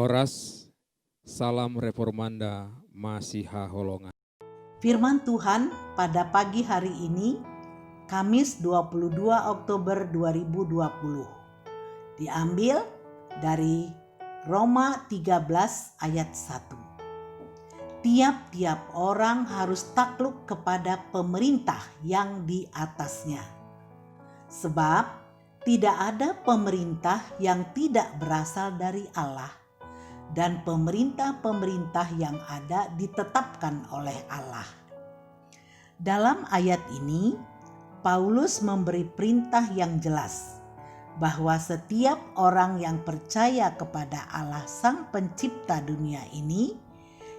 Oras, salam reformanda Masiha Holongan. Firman Tuhan pada pagi hari ini, Kamis 22 Oktober 2020, diambil dari Roma 13 ayat 1. Tiap-tiap orang harus takluk kepada pemerintah yang di atasnya. Sebab tidak ada pemerintah yang tidak berasal dari Allah. Dan pemerintah-pemerintah yang ada ditetapkan oleh Allah. Dalam ayat ini, Paulus memberi perintah yang jelas bahwa setiap orang yang percaya kepada Allah Sang Pencipta dunia ini,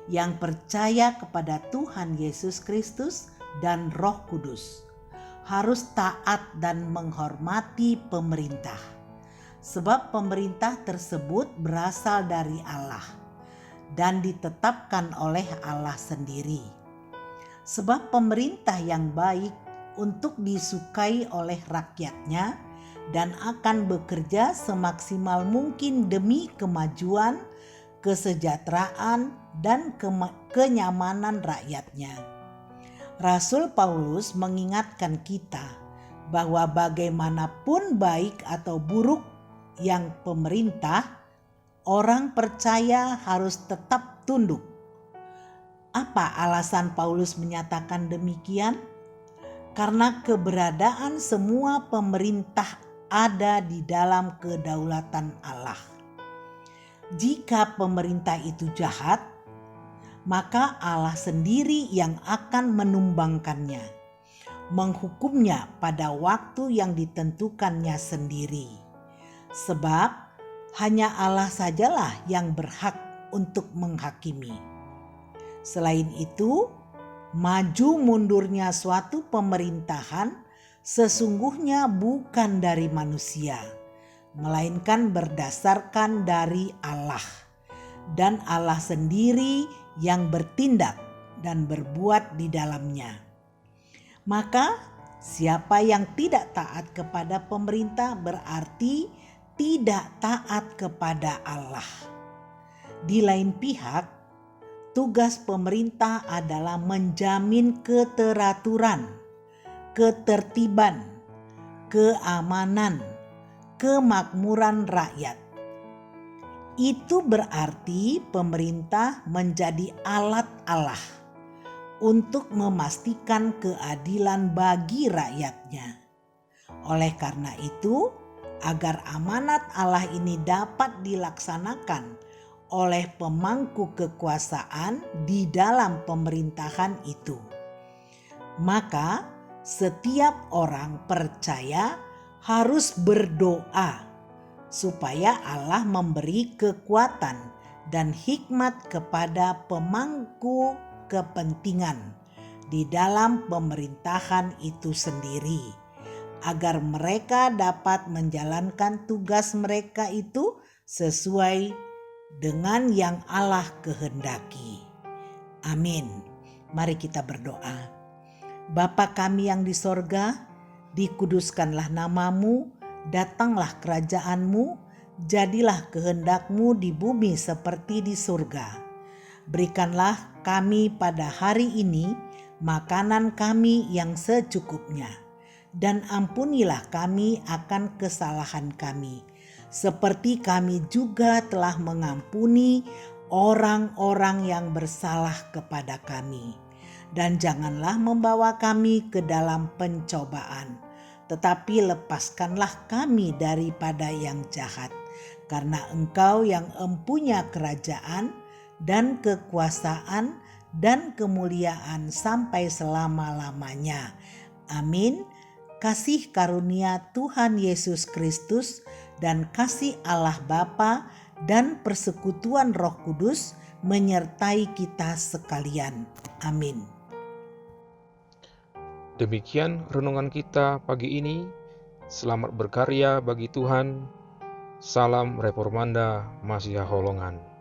yang percaya kepada Tuhan Yesus Kristus dan Roh Kudus, harus taat dan menghormati pemerintah. Sebab pemerintah tersebut berasal dari Allah dan ditetapkan oleh Allah sendiri. Sebab pemerintah yang baik untuk disukai oleh rakyatnya dan akan bekerja semaksimal mungkin demi kemajuan, kesejahteraan, dan kenyamanan rakyatnya. Rasul Paulus mengingatkan kita bahwa bagaimanapun baik atau buruk yang pemerintah, orang percaya harus tetap tunduk. Apa alasan Paulus menyatakan demikian? Karena keberadaan semua pemerintah ada di dalam kedaulatan Allah. Jika pemerintah itu jahat, maka Allah sendiri yang akan menumbangkannya, menghukumnya pada waktu yang ditentukannya sendiri. Sebab hanya Allah sajalah yang berhak untuk menghakimi. Selain itu, maju mundurnya suatu pemerintahan sesungguhnya bukan dari manusia, melainkan berdasarkan dari Allah. Dan Allah sendiri yang bertindak dan berbuat di dalamnya. Maka siapa yang tidak taat kepada pemerintah berarti tidak taat kepada Allah. Di lain pihak, tugas pemerintah adalah menjamin keteraturan, ketertiban, keamanan, kemakmuran rakyat. Itu berarti pemerintah menjadi alat Allah untuk memastikan keadilan bagi rakyatnya. Oleh karena itu, agar amanat Allah ini dapat dilaksanakan oleh pemangku kekuasaan di dalam pemerintahan itu, maka setiap orang percaya harus berdoa supaya Allah memberi kekuatan dan hikmat kepada pemangku kepentingan di dalam pemerintahan itu sendiri, agar mereka dapat menjalankan tugas mereka itu sesuai dengan yang Allah kehendaki. Amin. Mari kita berdoa. Bapa kami yang di sorga, dikuduskanlah namamu, datanglah kerajaanmu, jadilah kehendakmu di bumi seperti di surga. Berikanlah kami pada hari ini makanan kami yang secukupnya. Dan ampunilah kami akan kesalahan kami, seperti kami juga telah mengampuni orang-orang yang bersalah kepada kami. Dan janganlah membawa kami ke dalam pencobaan, tetapi lepaskanlah kami daripada yang jahat. Karena Engkau yang empunya kerajaan dan kekuasaan dan kemuliaan sampai selama-lamanya. Amin. Kasih karunia Tuhan Yesus Kristus dan kasih Allah Bapa dan persekutuan Roh Kudus menyertai kita sekalian. Amin. Demikian renungan kita pagi ini. Selamat berkarya bagi Tuhan. Salam reformanda Masiha Holongan.